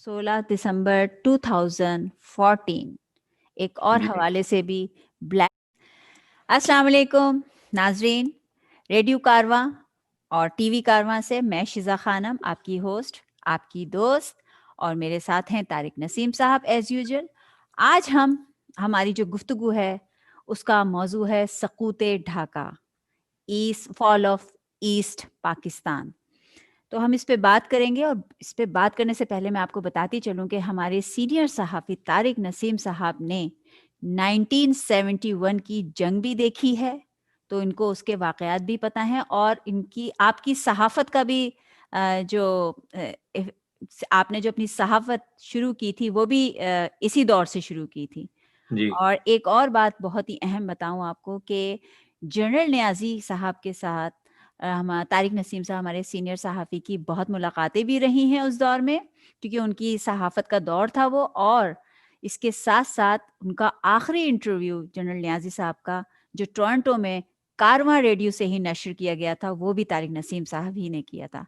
16 دسمبر 2014 ایک اور جی حوالے سے بھی بلیک. السلام علیکم ناظرین، ریڈیو کارواں اور ٹی وی کارواں سے میں شزا خانم آپ کی ہوسٹ، آپ کی دوست، اور میرے ساتھ ہیں طارق نسیم صاحب ایز یوزول. آج ہماری جو گفتگو ہے اس کا موضوع ہے سقوط ڈھاکہ، فال آف ایسٹ پاکستان. تو ہم اس پہ بات کریں گے، اور اس پہ بات کرنے سے پہلے میں آپ کو بتاتی چلوں کہ ہمارے سینئر صحافی طارق نسیم صاحب نے 1971 کی جنگ بھی دیکھی ہے، تو ان کو اس کے واقعات بھی پتہ ہیں، اور آپ کی صحافت کا بھی آپ نے جو اپنی صحافت شروع کی تھی وہ بھی اسی دور سے شروع کی تھی. جی اور ایک اور بات بہت ہی اہم بتاؤں آپ کو کہ جنرل نیازی صاحب کے ساتھ طارق نسیم صاحب ہمارے سینئر صحافی کی بہت ملاقاتیں بھی رہی ہیں اس دور میں، کیونکہ ان کی صحافت کا دور تھا وہ. اور اس کے ساتھ ساتھ ان کا آخری انٹرویو جنرل نیازی صاحب کا جو ٹورنٹو میں کارواں ریڈیو سے ہی نشر کیا گیا تھا، وہ بھی طارق نسیم صاحب ہی نے کیا تھا.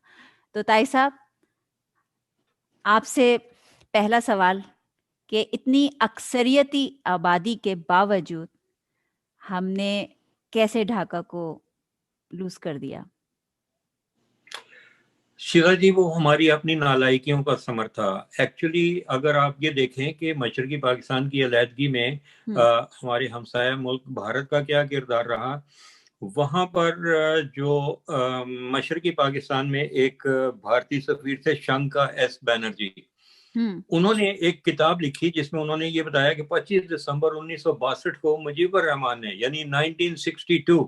تو طارق صاحب، آپ سے پہلا سوال کہ اتنی اکثریتی آبادی کے باوجود ہم نے کیسے ڈھاکہ کو لوز کر دیا؟ شیوا جی، وہ ہماری اپنی نالائکیوں کا ثمر تھا. ایکچولی اگر آپ یہ دیکھیں کہ مشرقی پاکستان کی علیحدگی میں ہمارے ہمسایہ ملک بھارت کا کیا کردار رہا، وہاں پر جو مشرقی پاکستان میں ایک بھارتی سفیر تھے شنکا ایس بینرجی، انہوں نے ایک کتاب لکھی جس میں انہوں نے یہ بتایا کہ 25 دسمبر 1962 کو مجیب الرحمان نے، یعنی 1962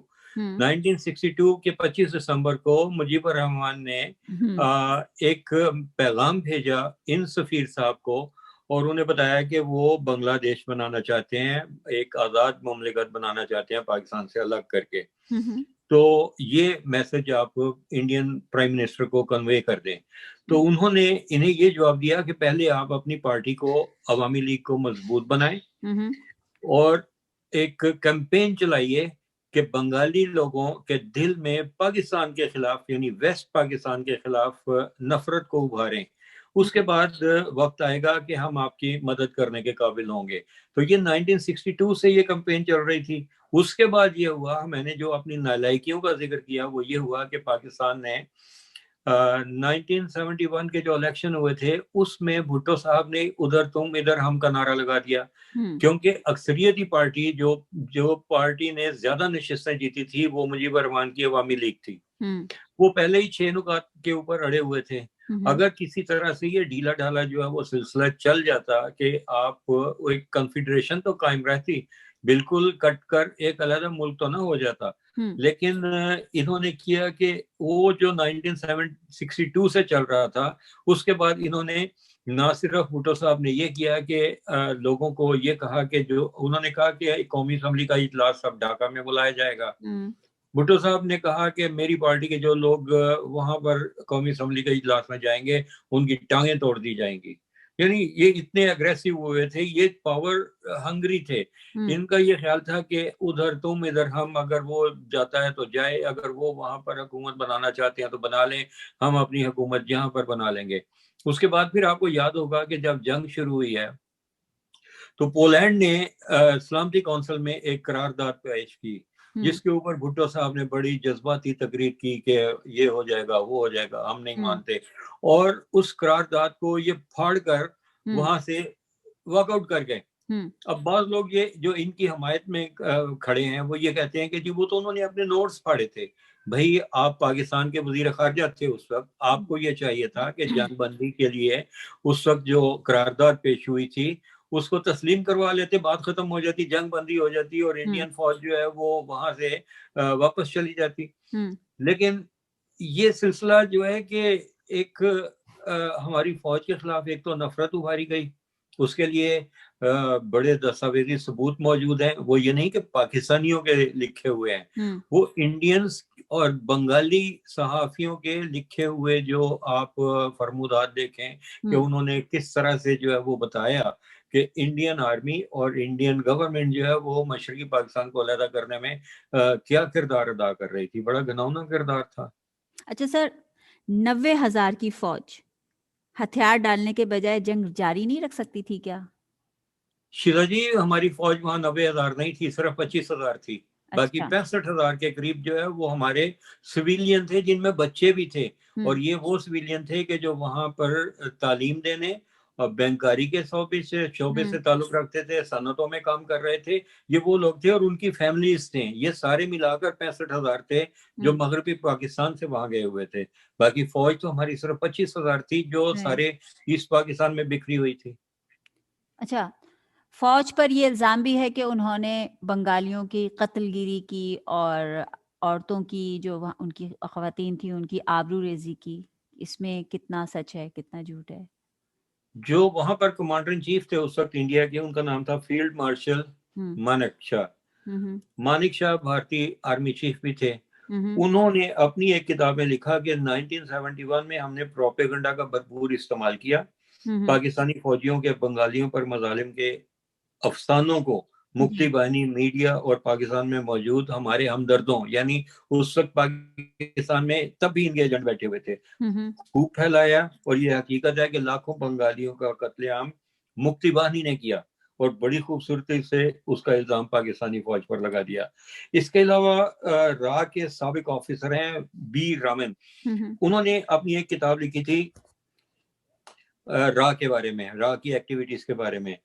کے 25 دسمبر کو مجیب الرحمان نے ایک پیغام بھیجا ان سفیر صاحب کو، اور انہیں بتایا کہ وہ بنگلہ دیش بنانا چاہتے ہیں، ایک آزاد مملکت بنانا چاہتے ہیں پاکستان سے الگ کر کے. تو یہ میسج آپ انڈین پرائم منسٹر کو کنوے کر دیں. تو انہوں نے انہیں یہ جواب دیا کہ پہلے آپ اپنی پارٹی کو، عوامی لیگ کو مضبوط بنائیں، اور ایک کیمپین چلائیے کہ بنگالی لوگوں کے دل میں پاکستان کے خلاف، یعنی ویسٹ پاکستان کے خلاف نفرت کو ابھاریں. اس کے بعد وقت آئے گا کہ ہم آپ کی مدد کرنے کے قابل ہوں گے. تو یہ 1962 سے یہ کیمپین چل رہی تھی. اس کے بعد یہ ہوا، میں نے جو اپنی نالائکیوں کا ذکر کیا وہ یہ ہوا کہ پاکستان نے 1971 کے جو الیکشن ہوئے تھے اس میں بھٹو صاحب نے ادھر تم ادھر ہم کا نعرہ لگا دیا، کیونکہ اکثریتی پارٹی جو پارٹی نے زیادہ نشستیں جیتی تھی وہ مجیب الرحمان کی عوامی لیگ تھی. وہ پہلے ہی 6 نکات کے اوپر اڑے ہوئے تھے. اگر کسی طرح سے یہ ڈھیلا ڈھالا جو ہے وہ سلسلہ چل جاتا کہ آپ ایک کنفیڈریشن تو قائم رہتی، بالکل کٹ کر ایک علیحدہ ملک تو نہ ہو جاتا. لیکن انہوں نے کیا کہ وہ جو 1962 سے چل رہا تھا، اس کے بعد انہوں نے نہ صرف بھٹو صاحب نے یہ کیا کہ لوگوں کو یہ کہا کہ جو انہوں نے کہا کہ قومی اسمبلی کا اجلاس اب ڈھاکہ میں بلایا جائے گا. بھٹو صاحب نے کہا کہ میری پارٹی کے جو لوگ وہاں پر قومی اسمبلی کے اجلاس میں جائیں گے ان کی ٹانگیں توڑ دی جائیں گی. یعنی یہ اتنے اگریسو ہوئے تھے، یہ پاور ہنگری تھے. ان کا یہ خیال تھا کہ ادھر تم ادھر ہم، اگر وہ جاتا ہے تو جائے، اگر وہ وہاں پر حکومت بنانا چاہتے ہیں تو بنا لیں، ہم اپنی حکومت جہاں پر بنا لیں گے. اس کے بعد پھر آپ کو یاد ہوگا کہ جب جنگ شروع ہوئی ہے تو پولینڈ نے سلامتی کونسل میں ایک قرارداد پیش کی، جس کے اوپر بھٹو صاحب نے بڑی جذباتی تقریر کی کہ یہ ہو جائے گا، وہ ہو جائے گا، ہم نہیں مانتے. اور اس قرارداد کو یہ پھاڑ کر وہاں سے واک آؤٹ کر گئے. اب بعض لوگ یہ جو ان کی حمایت میں کھڑے ہیں وہ یہ کہتے ہیں کہ جی وہ تو انہوں نے اپنے نوٹس پھاڑے تھے. بھائی آپ پاکستان کے وزیر خارجہ تھے اس وقت، آپ کو یہ چاہیے تھا کہ جنگ بندی کے لیے اس وقت جو قرارداد پیش ہوئی تھی اس کو تسلیم کروا لیتے، بات ختم ہو جاتی، جنگ بندی ہو جاتی اور انڈین فوج جو ہے وہ وہاں سے واپس چلی جاتی. لیکن یہ سلسلہ جو ہے کہ ایک ہماری فوج کے خلاف ایک تو نفرت ابھاری گئی، اس کے لیے بڑے دستاویزی ثبوت موجود ہیں. وہ یہ نہیں کہ پاکستانیوں کے لکھے ہوئے ہیں، وہ انڈینز اور بنگالی صحافیوں کے لکھے ہوئے جو آپ فرمودات دیکھیں کہ انہوں نے کس طرح سے جو ہے وہ بتایا کہ انڈین آرمی اور انڈین گورنمنٹ جو ہے وہ مشرقی پاکستان کو علیحدہ کرنے میں کیا کردار ادا کر رہی تھی. بڑا گھناؤنا کردار تھا. اچھا سر، 90,000 کی فوج ہتھیار ڈالنے کے بجائے جنگ جاری نہیں رکھ سکتی تھی کیا؟ شیلا جی ہماری فوج وہاں 90,000 نہیں تھی، صرف 25,000 تھی. باقی اچھا 65,000 کے قریب جو ہے وہ ہمارے سویلین تھے، جن میں بچے بھی تھے. اور ہوں یہ وہ سویلین تھے کہ جو وہاں پر تعلیم دینے اور بینکاری کے شعبے ہوں سے تعلق رکھتے تھے، صنعتوں میں کام کر رہے تھے. یہ وہ لوگ تھے اور ان کی فیملیز تھے. یہ سارے ملا کر 65,000 تھے جو ہوں مغربی پاکستان سے وہاں گئے ہوئے تھے. باقی فوج تو ہماری صرف 25,000 تھی جو right. سارے ایسٹ پاکستان میں بکھری ہوئی تھی. اچھا، فوج پر یہ الزام بھی ہے کہ انہوں نے بنگالیوں کی قتل گیری کی اور عورتوں کی جو ان کی خواتین تھیں ان کی آبرو ریزی کی. اس میں کتنا سچ ہے کتنا جھوٹ ہے؟ جو وہاں پر کمانڈر ان چیف تھے اس وقت انڈیا کے، ان کا نام تھا فیلڈ مارشل ہوں مانک شاہ. ہوں مانک شاہ بھارتی آرمی چیف بھی تھے. ہوں انہوں نے اپنی ایک کتاب میں لکھا کہ 1971 میں ہم نے پروپیگنڈا کا بھرپور استعمال کیا. ہوں پاکستانی فوجیوں کے بنگالیوں پر مظالم کے افسانوں کو مفتی جی بانی میڈیا اور پاکستان میں موجود ہمارے ہمدردوں، یعنی اس وقت پاکستان میں تب بھی ان کے ایجنٹ بیٹھے ہوئے تھے، ہوں خوب پھیلایا. اور یہ حقیقت ہے کہ لاکھوں بنگالیوں کا قتل عام مفتی بانی نے کیا اور بڑی خوبصورتی سے اس کا الزام پاکستانی فوج پر لگا دیا. اس کے علاوہ را کے سابق آفیسر ہیں بی رامن، ہوں انہوں نے اپنی ایک کتاب لکھی تھی را کے بارے میں، را کی ایکٹیویٹیز کے بارے میں.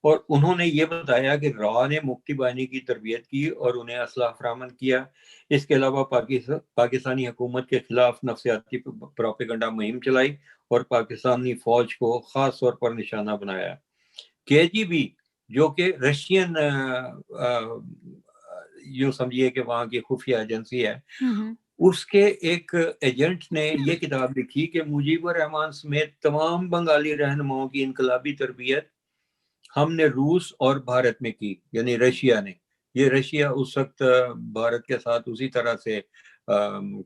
اور انہوں نے یہ بتایا کہ را نے مفتی بانی کی تربیت کی اور انہیں اسلحہ فراہم کیا. اس کے علاوہ پاکستانی حکومت کے خلاف نفسیاتی پروپیگنڈا مہم چلائی اور پاکستانی فوج کو خاص طور پر نشانہ بنایا. کے جی بی جو کہ رشین یوں سمجھیے کہ وہاں کی خفیہ ایجنسی ہے، ہوں اس کے ایک ایجنٹ نے یہ کتاب لکھی کہ مجیب الرحمان سمیت تمام بنگالی رہنماؤں کی انقلابی تربیت ہم نے روس اور بھارت میں کی، یعنی رشیا نے. یہ رشیا اس وقت بھارت کے ساتھ اسی طرح سے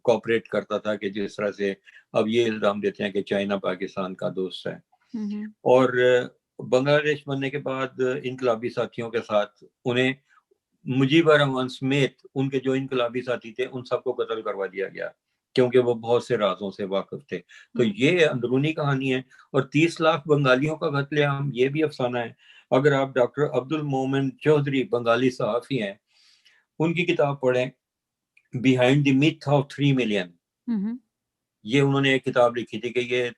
کوپریٹ کرتا تھا کہ جس طرح سے اب یہ الزام دیتے ہیں کہ چائنا پاکستان کا دوست ہے. ہوں اور بنگلہ دیش بننے کے بعد انقلابی ساتھیوں کے ساتھ انہیں مجیب الرحمان سمیت ان کے جو انقلابی ساتھی تھے ان سب کو قتل کروا دیا گیا کیونکہ وہ بہت سے رازوں سے واقف تھے. تو یہ اندرونی کہانی ہے. اور 30 لاکھ بنگالیوں کا قتل عام یہ بھی افسانہ ہے. اگر آپ ڈاکٹر عبد المومن چودھری بنگالی صحافی ہیں، ان کی کتاب پڑھیں behind the math of 3 million, ہوں یہ انہوں نے ایک کتاب لکھی تھی کہ یہ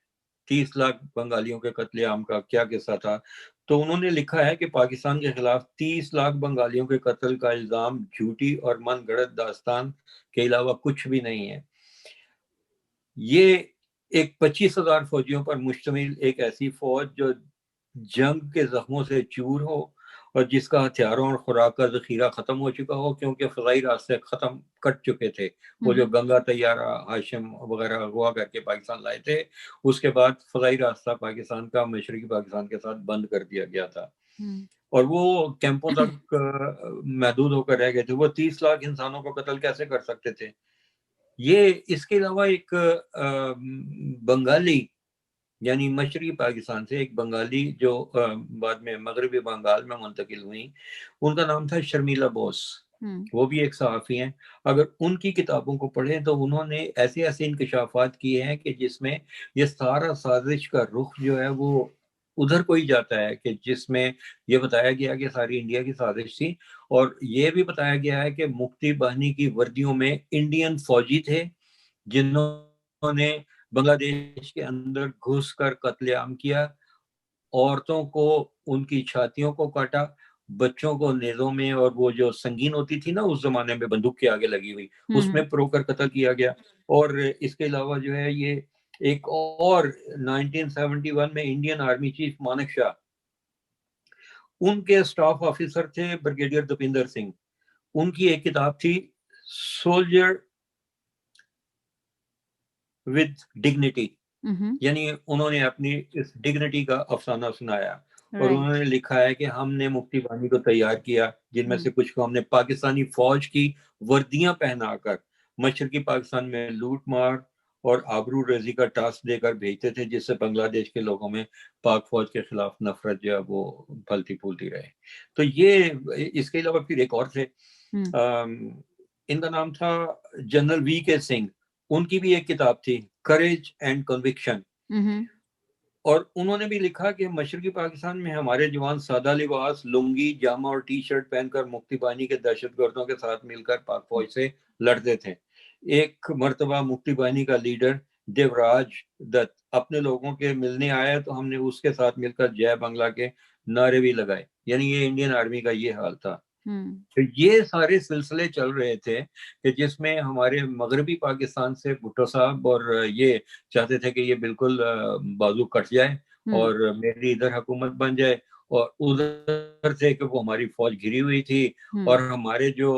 30 لاکھ بنگالیوں کے قتل عام کا کیا قصہ تھا. تو انہوں نے لکھا ہے کہ پاکستان کے خلاف 30 لاکھ بنگالیوں کے قتل کا الزام جھوٹی اور من گھڑت داستان کے علاوہ کچھ بھی نہیں ہے. یہ ایک 25,000 فوجیوں پر مشتمل ایک ایسی فوج جو جنگ کے زخموں سے چور ہو اور جس کا ہتھیاروں اور خوراک کا ذخیرہ ختم ہو چکا ہو کیونکہ فضائی راستے کٹ چکے تھے. وہ جو گنگا طیارہ ہاشم وغیرہ اغوا کر کے پاکستان لائے تھے، اس کے بعد فضائی راستہ پاکستان کا مشرقی پاکستان کے ساتھ بند کر دیا گیا تھا اور وہ کیمپوں تک محدود ہو کر رہ گئے تھے. وہ 30 لاکھ انسانوں کو قتل کیسے کر سکتے تھے؟ یہ اس کے علاوہ ایک بنگالی، یعنی مشرقی پاکستان سے ایک بنگالی جو بعد میں مغربی بنگال میں منتقل ہوئی، ان کا نام تھا شرمیلا بوس. وہ بھی ایک صحافی ہیں. اگر ان کی کتابوں کو پڑھیں تو انہوں نے ایسے ایسے انکشافات کیے ہیں کہ جس میں یہ سارا سازش کا رخ جو ہے وہ ادھر کو ہی جاتا ہے، کہ جس میں یہ بتایا گیا کہ ساری انڈیا کی سازش تھی. اور یہ بھی بتایا گیا ہے کہ مفتی بانی کی وردیوں میں انڈین فوجی تھے جنہوں نے بنگلہ دیش کے اندر گھس کر قتل عام کیا، عورتوں کو ان کی چھاتیوں کو کاٹا، بچوں کو نیزوں میں، اور وہ جو سنگین ہوتی تھی نا اس زمانے میں بندوق کے آگے لگی ہوئی، اس میں پرو کر قتل کیا گیا. اور اس کے علاوہ جو ہے یہ ایک اور 1971 میں انڈین آرمی چیف مانک شاہ، ان کے سٹاف آفیسر تھے بریگیڈیئر دپیندر سنگھ. ان کی ایک کتاب تھی سولجر ود ڈگنیٹی، یعنی انہوں نے اپنی اس ڈگنیٹی کا افسانہ سنایا. اور انہوں نے لکھا ہے کہ ہم نے مفتی بانی کو تیار کیا، جن میں سے کچھ کو ہم نے پاکستانی فوج کی وردیاں پہنا کر مشرقی پاکستان میں لوٹ مار اور آبرو ریزی کا ٹاسک دے کر بھیجتے تھے، جس سے بنگلہ دیش کے لوگوں میں پاک فوج کے خلاف نفرت جو ہے وہ پھلتی پھولتی رہے. تو یہ اس کے علاوہ پھر ایک اور تھے، ان کا نام تھا جنرل وی کے سنگھ. ان کی بھی ایک کتاب تھی کریج اینڈ کنوکشن. اور انہوں نے بھی لکھا کہ مشرقی پاکستان میں ہمارے جوان سادہ لباس، لنگی، جامہ اور ٹی شرٹ پہن کر مفتی بانی کے دہشت گردوں کے ساتھ مل کر پاک فوج سے لڑتے تھے. ایک مرتبہ مفتی بانی کا لیڈر دیوراج دت اپنے لوگوں کے ملنے آیا تو ہم نے اس کے ساتھ مل کر جے بنگلہ کے نعرے بھی لگائے. یعنی یہ انڈین آرمی کا یہ حال تھا. تو یہ سارے سلسلے چل رہے تھے کہ جس میں ہمارے مغربی پاکستان سے بھٹو صاحب اور یہ چاہتے تھے کہ یہ بالکل بازو کٹ جائے اور میری ادھر حکومت بن جائے, اور ادھر سے کہ وہ ہماری فوج گھری ہوئی تھی اور ہمارے جو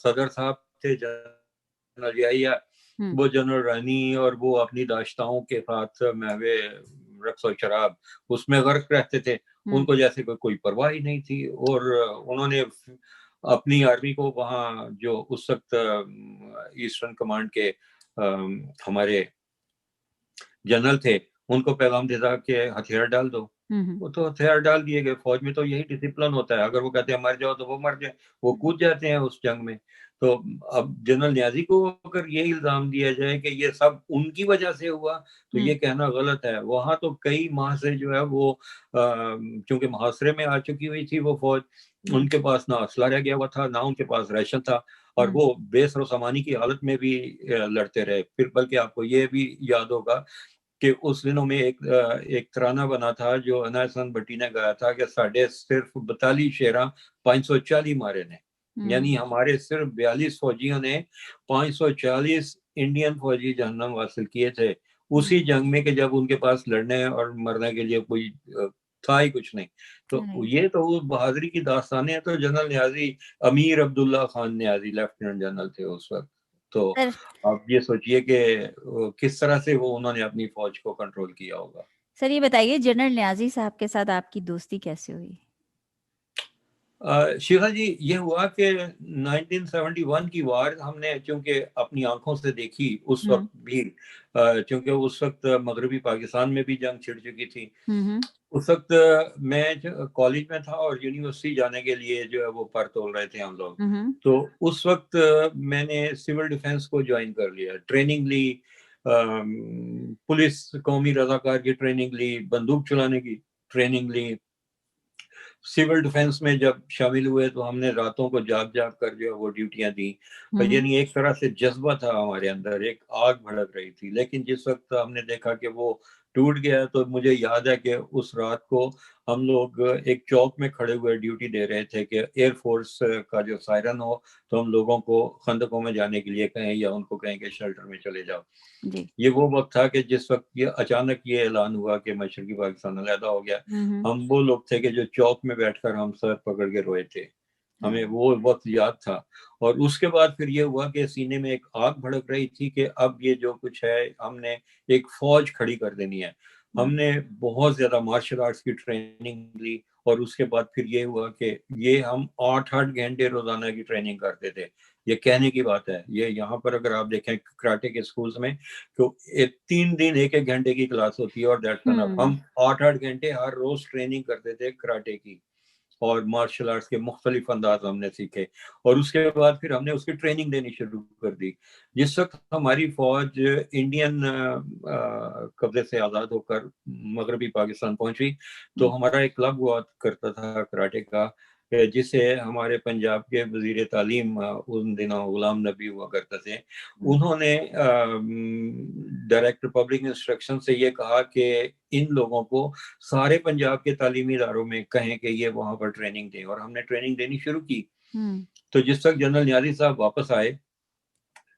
صدر صاحب تھے جنرل یحییٰ, وہ جنرل رانی اور وہ اپنی داشتاؤں کے ساتھ محوے رقص و شراب اس میں غرق رہتے تھے. ان کو جیسے کوئی پرواہ ہی نہیں تھی, اور انہوں نے اپنی آرمی کو وہاں جو اس وقت ایسٹرن کمانڈ کے ہمارے جنرل تھے ان کو پیغام دیتا کہ ہتھیار ڈال دو. وہ تو ہتھیار ڈال دیے گئے. فوج میں تو یہی ڈسپلن ہوتا ہے, اگر وہ کہتے ہیں مر جاؤ تو وہ مر جائیں, وہ کود جاتے ہیں اس جنگ میں. تو اب جنرل نیازی کو اگر یہ الزام دیا جائے کہ یہ سب ان کی وجہ سے ہوا تو یہ کہنا غلط ہے. وہاں تو کئی ماہ سے جو ہے وہ چونکہ محاصرے میں آ چکی ہوئی تھی وہ فوج, ان کے پاس نہ اسلحہ رہ گیا ہوا تھا, نہ ان کے پاس ریشن تھا, اور وہ بے سر و سامانی کی حالت میں بھی لڑتے رہے. پھر بلکہ آپ کو یہ بھی یاد ہوگا کہ اس دنوں میں ایک ترانہ بنا تھا جو عنایت حسن بھٹی نے گایا تھا کہ ساڑھے صرف 42 شیراں 540 مارے نے. یعنی ہمارے صرف 42 فوجیوں نے 540 انڈین فوجی جہنم حاصل کیے تھے اسی جنگ میں, کہ جب ان کے پاس لڑنے اور مرنے کے لیے کوئی تھا ہی کچھ نہیں. تو یہ تو وہ بہادری کی داستانیں ہیں. تو جنرل نیازی امیر عبداللہ خان نیازی لیفٹیننٹ جنرل تھے اس وقت. تو آپ یہ سوچئے کہ کس طرح سے وہ انہوں نے اپنی فوج کو کنٹرول کیا ہوگا. سر یہ بتائیے جنرل نیازی صاحب کے ساتھ آپ کی دوستی کیسے ہوئی؟ شیخا جی, یہ ہوا کہ 1971 کی وار ہم نے چونکہ اپنی آنکھوں سے دیکھی اس وقت بھی, چونکہ اس وقت مغربی پاکستان میں بھی جنگ چھڑ چکی تھی. اس وقت میں کالج میں تھا اور یونیورسٹی جانے کے لیے جو ہے وہ پر تول رہے تھے ہم لوگ. تو اس وقت میں نے سول ڈیفنس کو جوائن کر لیا, ٹریننگ لی, پولیس قومی رضاکار کی ٹریننگ لی, بندوق چلانے کی ٹریننگ لی. سول ڈیفنس میں جب شامل ہوئے تو ہم نے راتوں کو جاگ جاگ کر جو ہے وہ ڈیوٹیاں دی. یعنی ایک طرح سے جذبہ تھا ہمارے اندر, ایک آگ بھڑک رہی تھی. لیکن جس وقت ہم نے دیکھا کہ وہ ٹوٹ گیا تو مجھے یاد ہے کہ اس رات کو ہم لوگ ایک چوک میں کھڑے ہوئے ڈیوٹی دے رہے تھے کہ ایئر فورس کا جو سائرن ہو تو ہم لوگوں کو خندقوں میں جانے کے لیے کہیں یا ان کو کہیں کہ شیلٹر میں چلے جاؤ. یہ وہ وقت تھا کہ جس وقت یہ اچانک یہ اعلان ہوا کہ مشرقی پاکستان علیحدہ ہو گیا. ہم وہ لوگ تھے کہ جو چوک میں بیٹھ کر ہم سر پکڑ کے روئے تھے. ہمیں وہ وقت یاد تھا. اور اس کے بعد پھر یہ ہوا کہ سینے میں ایک آگ بھڑک رہی تھی کہ اب یہ جو کچھ ہے ہم نے ایک فوج کھڑی کر دینی ہے. ہم نے بہت زیادہ مارشل آرٹس کی ٹریننگ لی, اور اس کے بعد پھر یہ ہوا کہ یہ ہم 8 گھنٹے روزانہ کی ٹریننگ کرتے تھے. یہ کہنے کی بات ہے, یہ یہاں پر اگر آپ دیکھیں کراٹے کے سکولز میں تو 3 دن 1 گھنٹے کی کلاس ہوتی ہے, اور دیٹس انف. ہم 8 گھنٹے ہر روز ٹریننگ کرتے تھے کراٹے کی, اور مارشل آرٹس کے مختلف انداز ہم نے سیکھے. اور اس کے بعد پھر ہم نے اس کی ٹریننگ دینی شروع کر دی. جس وقت ہماری فوج انڈین قبضے سے آزاد ہو کر مغربی پاکستان پہنچی تو ہمارا ایک کلب ہوا کرتا تھا کراٹے کا, جسے ہمارے پنجاب کے وزیر تعلیم ان دنوں غلام نبی ہوا کرتے تھے. انہوں نے ڈائریکٹر پبلک انسٹرکشن سے یہ کہا کہ ان لوگوں کو سارے پنجاب کے تعلیمی اداروں میں کہیں کہ یہ وہاں پر ٹریننگ دیں, اور ہم نے ٹریننگ دینی شروع کی. تو جس وقت جنرل نیازی صاحب واپس آئے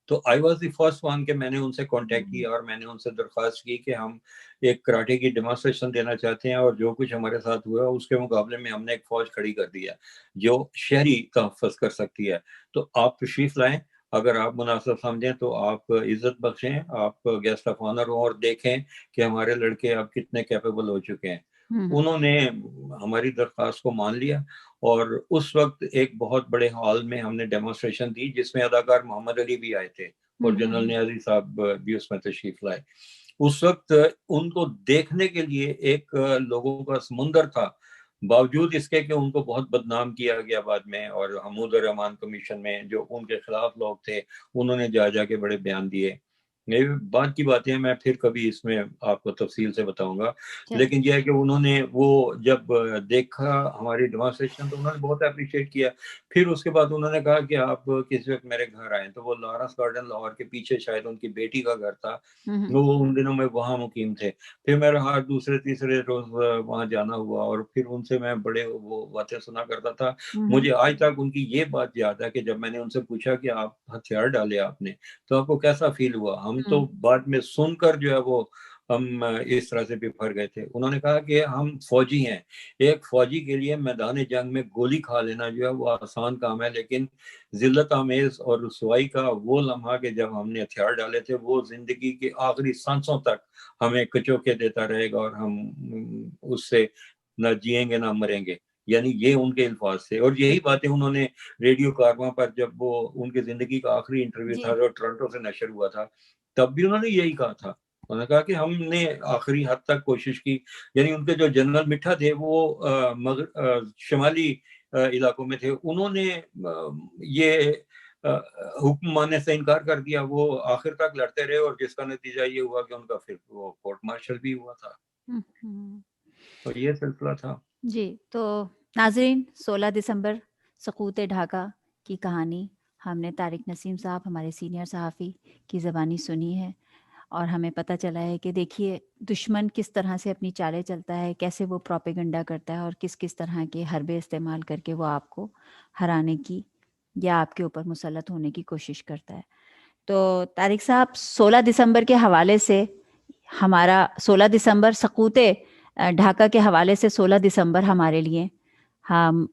تو I was the first one کہ میں نے ان سے کانٹیکٹ کیا اور میں نے ان سے درخواست کی کہ ہم ایک کراٹے کی ڈیمانسٹریشن دینا چاہتے ہیں, اور جو کچھ ہمارے ساتھ ہوا اس کے مقابلے میں ہم نے ایک فوج کھڑی کر دی ہے جو شہری تحفظ کر سکتی ہے. تو آپ تشریف لائیں, اگر آپ مناسب سمجھیں تو آپ عزت بخشیں, آپ گیسٹ آف آنر ہوں اور دیکھیں کہ ہمارے لڑکے اب کتنے کیپیبل ہو چکے ہیں. انہوں نے ہماری درخواست کو مان لیا, اور اس وقت ایک بہت بڑے ہال میں ہم نے ڈیمونسٹریشن دی جس میں اداکار محمد علی بھی آئے تھے اور جنرل نیازی صاحب بھی اس میں تشریف لائے. اس وقت ان کو دیکھنے کے لیے ایک لوگوں کا سمندر تھا, باوجود اس کے کہ ان کو بہت بدنام کیا گیا بعد میں, اور حمود الرحمان کمیشن میں جو ان کے خلاف لوگ تھے انہوں نے جا کے بڑے بیان دیے. یہ بعد کی باتیں ہیں، میں پھر کبھی اس میں آپ کو تفصیل سے بتاؤں گا. چلیں. لیکن یہ ہے کہ انہوں نے وہ جب دیکھا ہماری ڈیمانسٹریشن تو انہوں نے بہت اپریشیٹ کیا. پھر اس کے بعد انہوں نے کہا کہ آپ کسی وقت میرے گھر آئیں. تو وہ لارنس گارڈن لاہور کے پیچھے شاید ان کی بیٹی کا گھر تھا، وہ ان دنوں میں وہاں مقیم تھے. پھر میرا ہر دوسرے تیسرے روز وہاں جانا ہوا اور پھر ان سے میں بڑے وہ باتیں سنا کرتا تھا. مجھے آج تک ان کی یہ بات یاد ہے کہ جب میں نے ان سے پوچھا کہ آپ ہتھیار ڈالے آپ نے تو آپ کو کیسا فیل ہوا. ہم تو بعد میں سن کر جو ہے وہ ہم اس طرح سے بفر گئے تھے. انہوں نے کہا کہ ہم فوجی ہیں، ایک فوجی کے لیے میدان جنگ میں گولی کھا لینا جو ہے وہ آسان کام ہے، لیکن ذلت آمیز اور رسوائی کا وہ لمحہ کہ جب ہم نے ہتھیار ڈالے تھے وہ زندگی کے آخری سانسوں تک ہمیں کچوکے دیتا رہے گا اور ہم اس سے نہ جئیں گے نہ مریں گے. یعنی یہ ان کے الفاظ تھے. اور یہی باتیں انہوں نے ریڈیو کارواں پر جب وہ ان کی زندگی کا آخری انٹرویو تھا جو ٹورنٹو سے نشر ہوا تھا تب بھی انہوں نے یہی کہا تھا. انہوں نے کہا کہ ہم نے آخری حد تک کوشش کی. یعنی ان کے جو جنرل مٹھا تھے وہ شمالی علاقوں میں تھے، انہوں نے یہ حکم ماننے سے انکار کر دیا. وہ آخر تک لڑتے رہے اور جس کا نتیجہ یہ ہوا کہ ان کا پھر وہ کورٹ مارشل بھی ہوا تھا. تو یہ سلسلہ تھا. جی. تو ناظرین، 16 دسمبر سقوط ڈھاکہ کی کہانی ہم نے طارق نسیم صاحب، ہمارے سینئر صحافی کی زبانی سنی ہے اور ہمیں پتہ چلا ہے کہ دیکھیے دشمن کس طرح سے اپنی چالیں چلتا ہے، کیسے وہ پروپیگنڈا کرتا ہے اور کس کس طرح کے حربے استعمال کر کے وہ آپ کو ہرانے کی یا آپ کے اوپر مسلط ہونے کی کوشش کرتا ہے. تو طارق صاحب، 16 دسمبر کے حوالے سے ہمارا 16 دسمبر سقوط ڈھاکہ کے حوالے سے 16 دسمبر ہمارے لیے ہم